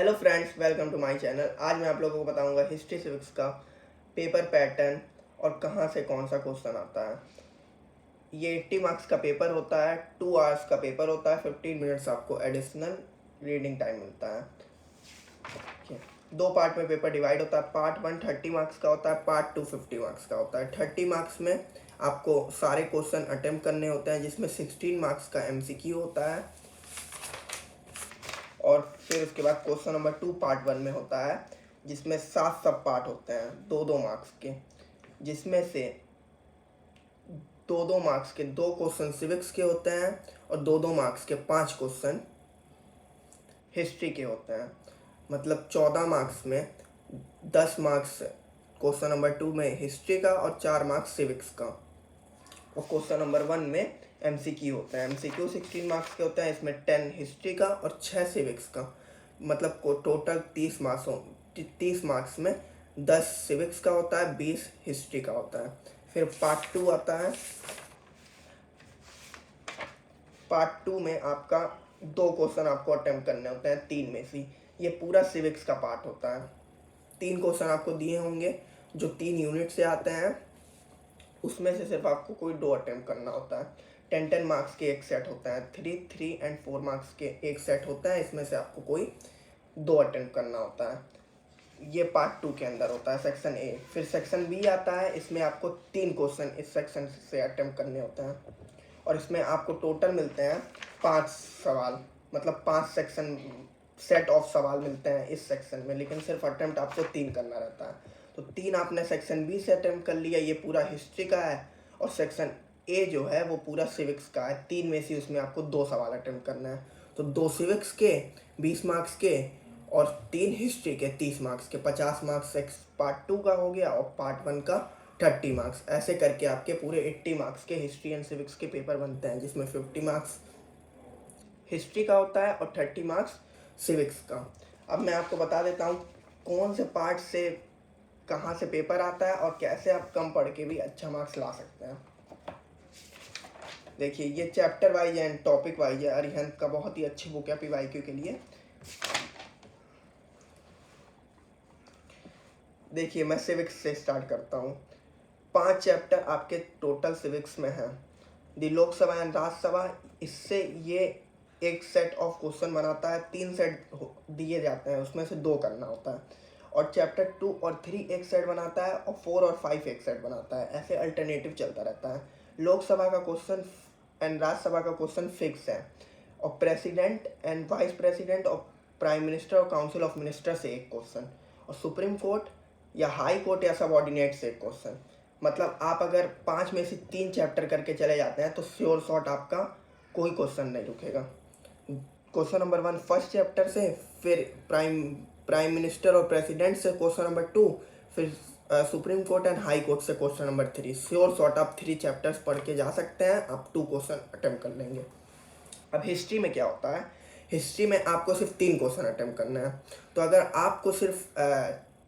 Hello friends, welcome to my channel. आज मैं आप लोगों को बताऊंगा हिस्ट्री सिविक्स का पेपर पैटर्न और कहां से कौन सा क्वेश्चन आता है। ये 80 मार्क्स का पेपर होता है, 2 आवर्स का पेपर होता है, 15 मिनट्स आपको एडिशनल रीडिंग टाइम मिलता है। ठीक है, दो पार्ट में पेपर डिवाइड होता है। पार्ट 1 30 मार्क्स का होता है, पार्ट 2 50 मार्क्स का होता है। 30 मार्क्स में आपको सारे क्वेश्चन अटेम्प्ट करने होते हैं, जिसमें 16 मार्क्स का MCQ होता है। और फिर उसके बाद क्वेश्चन नंबर 2 पार्ट 1 में होता है, जिसमें 7 सब पार्ट होते हैं 2-2 मार्क्स के, जिसमें से 2-2 मार्क्स के 2 क्वेश्चन सिविक्स के होते हैं और 2-2 मार्क्स के 5 क्वेश्चन हिस्ट्री के होते हैं। मतलब 14 मार्क्स में 10 मार्क्स क्वेश्चन नंबर 2 में हिस्ट्री का और 4 मार्क्स सिविक्स का। और क्वेश्चन नंबर 1 में MCQ होता है। MCQ 16 मार्क्स के होता है, इसमें 10 हिस्ट्री का और 6 सिविक्स का। मतलब को टोटल 30 मार्क्स में 10 सिविक्स का होता है, 20 हिस्ट्री का होता है। फिर पार्ट 2 आता है। पार्ट 2 में आपका 2 क्वेश्चन आपको अटेम्प्ट करने होते हैं 3 में से। ये पूरा सिविक्स का पार्ट होता है। 3 क्वेश्चन आपको दिए होंगे जो 3 यूनिट से आते हैं, उसमें से सिर्फ आपको कोई 2 अटेम्प्ट करना होता है। 10-10 मार्क्स के एक सेट होता है, 3 एंड 4 मार्क्स के एक सेट होता है, इसमें से आपको कोई 2 अटेम्प्ट करना होता है। ये पार्ट 2 के अंदर होता है, सेक्शन ए। फिर सेक्शन बी आता है, इसमें आपको 3 क्वेश्चन इस सेक्शन से अटेम्प्ट करने होते हैं और इसमें आपको टोटल मिलते हैं 5 सवाल। मतलब 5 सेक्शन सेट ऑफ सवाल मिलते हैं इस सेक्शन में, लेकिन सिर्फ अटेम्प्ट आपको 3 करना रहता है। तो 3 आपने सेक्शन बी से अटेम्प्ट कर लिया, ये पूरा हिस्ट्री का है। और सेक्शन ए जो है वो पूरा सिविक्स का है। 3 में से उसमें आपको 2 सवाल अटेम्प्ट करना है। तो 2 सिविक्स के 20 मार्क्स के और 3 हिस्ट्री के 30 मार्क्स के, 50 मार्क्स पार्ट 2 का हो गया और पार्ट 1 का 30 मार्क्स। ऐसे करके आपके पूरे 80 मार्क्स के हिस्ट्री एंड सिविक्स के पेपर बनते हैं, जिसमें 50 मार्क्स हिस्ट्री का होता है और 30 मार्क्स सिविक्स का। अब मैं आपको बता देता हूँ कौन से पार्ट से कहाँ से पेपर आता है और कैसे आप कम पढ़ के भी अच्छा मार्क्स ला सकते हैं। देखिए, ये chapter wise and topic wise है। अरिहंत का बहुत ही अच्छी बुक है PYQ के लिए। देखिए, मैं सिविक्स से स्टार्ट करता हूँ। 5 चैप्टर आपके टोटल सिविक्स में हैं। दी लोकसभा एंड राज्यसभा, इससे ये एक सेट ऑफ क्वेश्चन बनाता है। 3 सेट दिए जाते हैं, उसमें से 2 करना होता है। और चैप्टर 2 और 3 एक सेट बनाता है और 4 और 5 एक सेट बनाता है। ऐसे अल्टरनेटिव चलता रहता है। लोकसभा का क्वेश्चन एंड राज्यसभा का क्वेश्चन फिक्स है, और प्रेसिडेंट एंड वाइस प्रेसिडेंट और प्राइम मिनिस्टर और काउंसिल ऑफ मिनिस्टर से एक क्वेश्चन, और सुप्रीम कोर्ट या हाई कोर्ट या सबऑर्डिनेट से एक क्वेश्चन। मतलब आप अगर 5 में से 3 चैप्टर करके चले जाते हैं तो श्योर शॉट आपका कोई क्वेश्चन नहीं रुकेगा। क्वेश्चन नंबर 1 फर्स्ट चैप्टर से, फिर प्राइम मिनिस्टर और प्रेसिडेंट से क्वेश्चन नंबर 2, फिर supreme court and high court से क्वेश्चन नंबर 3। श्योर शॉट आप 3 चैप्टर्स पढ़ के जा सकते हैं, आप 2 क्वेश्चन अटेम्प्ट कर लेंगे। अब हिस्ट्री में क्या होता है, हिस्ट्री में आपको सिर्फ 3 क्वेश्चन अटेम्प्ट करना है। तो अगर आपको सिर्फ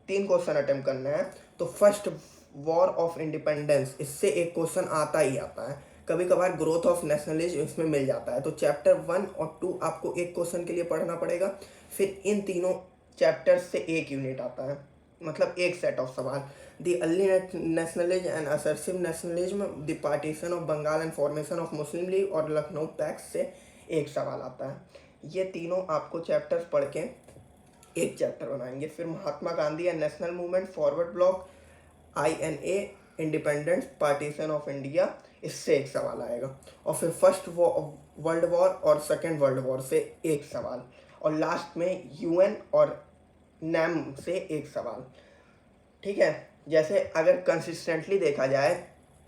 3 क्वेश्चन अटेम्प्ट करना है तो फर्स्ट वॉर ऑफ इंडिपेंडेंस, इससे एक क्वेश्चन आता ही आता है। कभी कभार ग्रोथ ऑफ नेशनलिज्म इसमें मिल जाता है। तो चैप्टर 1 और 2 आपको एक क्वेश्चन के लिए पढ़ना पड़ेगा। फिर इन तीनों चैप्टर्स से एक यूनिट आता है, मतलब एक सेट ऑफ सवाल। The early nationalism and assertive nationalism, the partition of Bengal and formation of Muslim League और लखनऊ पैक्ट से एक सवाल आता है। ये तीनों आपको चैप्टर्स पढ़ के एक चैप्टर बनाएंगे। फिर Mahatma Gandhi and national movement, Forward Bloc, INA, independence, partition of India, इससे एक सवाल आएगा। और फिर फर्स्ट वर्ल्ड वॉर और सेकेंड वर्ल्ड वॉर से एक सवाल, और लास्ट में UN और NAM से एक सवाल। ठीक है, जैसे अगर कंसिस्टेंटली देखा जाए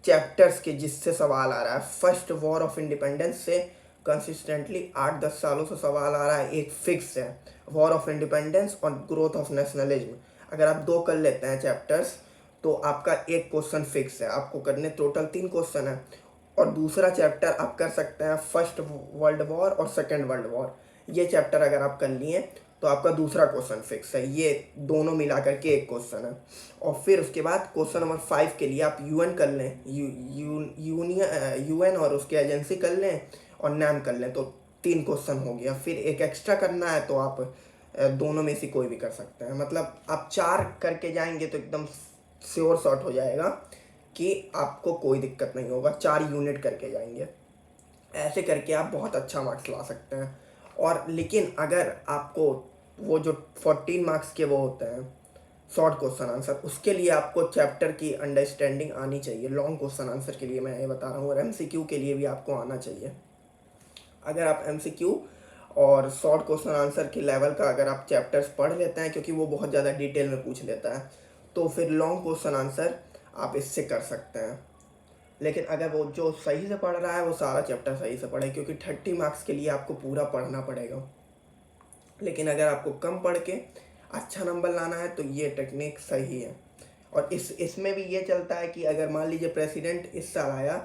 चैप्टर्स के जिससे सवाल आ रहा है, फर्स्ट वॉर ऑफ इंडिपेंडेंस से कंसिस्टेंटली 8-10 सालों से सवाल आ रहा है, एक फिक्स है। वॉर ऑफ इंडिपेंडेंस और ग्रोथ ऑफ नेशनलिज्म, अगर आप 2 कर लेते हैं चैप्टर्स तो आपका एक क्वेश्चन फिक्स है। आपको करने टोटल 3 क्वेश्चन है। और दूसरा चैप्टर आप कर सकते हैं फर्स्ट वर्ल्ड वॉर और सेकेंड वर्ल्ड वॉर। ये चैप्टर अगर आप कर लिए तो आपका दूसरा क्वेश्चन फिक्स है। ये दोनों मिला करके एक क्वेश्चन है। और फिर उसके बाद क्वेश्चन नंबर 5 के लिए आप UN कर लें, UN और उसके एजेंसी कर लें और NAM कर लें, तो 3 क्वेश्चन हो गया। फिर एक एक्स्ट्रा करना है तो आप दोनों में से कोई भी कर सकते हैं। मतलब आप 4 करके जाएंगे तो एकदम श्योर शॉट हो जाएगा कि आपको कोई दिक्कत नहीं होगा। 4 यूनिट करके जाएंगे, ऐसे करके आप बहुत अच्छा मार्क्स ला सकते हैं। और लेकिन अगर आपको वो जो 14 मार्क्स के वो होते हैं शॉर्ट क्वेश्चन आंसर, उसके लिए आपको चैप्टर की अंडरस्टैंडिंग आनी चाहिए। लॉन्ग क्वेश्चन आंसर के लिए मैं ये बता रहा हूँ, और एमसीक्यू के लिए भी आपको आना चाहिए। अगर आप एमसीक्यू और शॉर्ट क्वेश्चन आंसर के लेवल का अगर आप चैप्टर्स पढ़ लेते हैं, क्योंकि वो बहुत ज़्यादा डिटेल में पूछ लेता है, तो फिर लॉन्ग क्वेश्चन आंसर आप इससे कर सकते हैं। लेकिन अगर वो जो सही से पढ़ रहा है वो सारा चैप्टर सही से पढ़े, क्योंकि 30 मार्क्स के लिए आपको पूरा पढ़ना पड़ेगा। लेकिन अगर आपको कम पढ़ के अच्छा नंबर लाना है तो ये टेक्निक सही है। और इसमें भी ये चलता है कि अगर मान लीजिए प्रेसिडेंट इस साल आया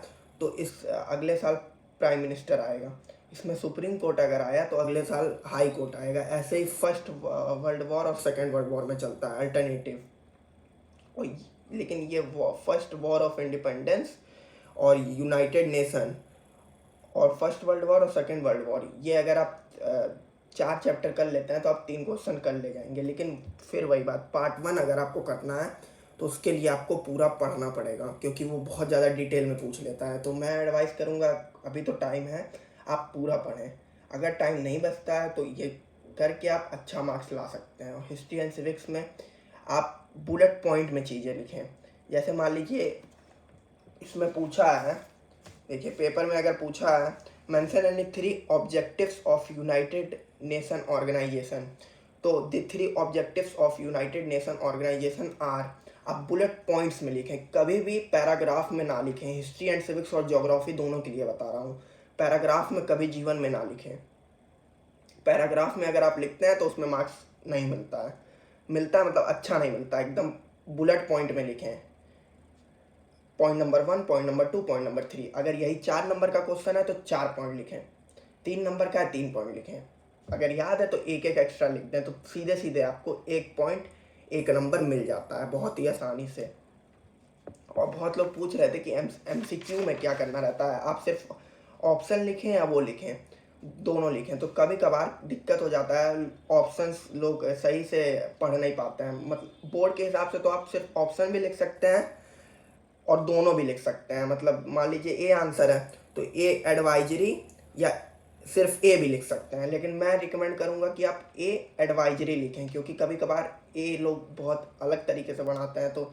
तो इस अगले साल प्राइम मिनिस्टर आएगा। इसमें सुप्रीम कोर्ट अगर आया तो अगले साल हाई कोर्ट आएगा। ऐसे ही फर्स्ट वर्ल्ड वॉर और सेकेंड वर्ल्ड वॉर में चलता है अल्टरनेटिव। और लेकिन ये फर्स्ट वॉर ऑफ इंडिपेंडेंस और यूनाइटेड नेशन और फर्स्ट वर्ल्ड वॉर और सेकेंड वर्ल्ड वॉर, ये अगर आप 4 चैप्टर कर लेते हैं तो आप 3 क्वेश्चन कर ले जाएंगे। लेकिन फिर वही बात, पार्ट 1 अगर आपको करना है तो उसके लिए आपको पूरा पढ़ना पड़ेगा, क्योंकि वो बहुत ज़्यादा डिटेल में पूछ लेता है। तो मैं एडवाइस करूँगा, अभी तो टाइम है, आप पूरा पढ़ें। अगर टाइम नहीं बचता है तो ये करके आप अच्छा मार्क्स ला सकते हैं। और हिस्ट्री एंड सिविक्स में आप बुलेट पॉइंट में चीज़ें लिखें। जैसे मान लीजिए इसमें पूछा है, देखिए पेपर में अगर पूछा है mention any 3 objectives of United Nation Organisation, तो the 3 objectives of United Nation Organisation are, आप बुलेट पॉइंट्स में लिखें, कभी भी पैराग्राफ में ना लिखें। हिस्ट्री एंड सिविक्स और ज्योग्राफी दोनों के लिए बता रहा हूँ, पैराग्राफ में कभी जीवन में ना लिखें। पैराग्राफ में अगर आप लिखते हैं तो उसमें मार्क्स नहीं मिलता है, मिलता है मतलब अच्छा नहीं मिलता। एकदम बुलेट पॉइंट में लिखें, point number 1, point number 2, point number 3। अगर यही 4 नंबर का क्वेश्चन है तो 4 पॉइंट लिखें, 3 नंबर का है 3 पॉइंट लिखें। अगर याद है तो एक एक एक्स्ट्रा लिख दें, तो सीधे सीधे आपको 1 पॉइंट 1 नंबर मिल जाता है बहुत ही आसानी से। और बहुत लोग पूछ रहे थे कि एमसीक्यू में क्या करना रहता है, आप सिर्फ ऑप्शन लिखें या वो लिखें, दोनों लिखें। तो कभी कभार दिक्कत हो जाता है, ऑप्शंस लोग सही से पढ़ नहीं पाते हैं। मतलब बोर्ड के हिसाब से तो आप सिर्फ ऑप्शन भी लिख सकते हैं और दोनों भी लिख सकते हैं। मतलब मान लीजिए ए आंसर है तो ए एडवाइजरी या सिर्फ ए भी लिख सकते हैं। लेकिन मैं रिकमेंड करूंगा कि आप ए एडवाइजरी लिखें, क्योंकि कभी कभार ए लोग बहुत अलग तरीके से बनाते हैं तो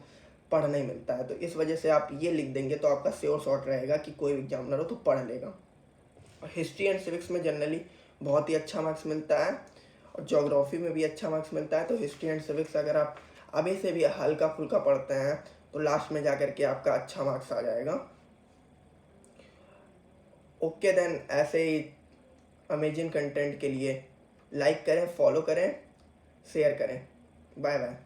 पढ़ नहीं मिलता है। तो इस वजह से आप ये लिख देंगे तो आपका श्योर शॉट रहेगा कि कोई एग्जामिनर हो तो पढ़ लेगा। और हिस्ट्री एंड सिविक्स में जनरली बहुत ही अच्छा मार्क्स मिलता है, और ज्योग्राफी में भी अच्छा मार्क्स मिलता है। तो हिस्ट्री एंड सिविक्स अगर आप अभी से भी हल्का फुल्का पढ़ते हैं तो लास्ट में जाकर के आपका अच्छा मार्क्स आ जाएगा। ओके देन, ऐसे ही अमेजिंग कंटेंट के लिए लाइक करें, फॉलो करें, शेयर करें। Bye bye.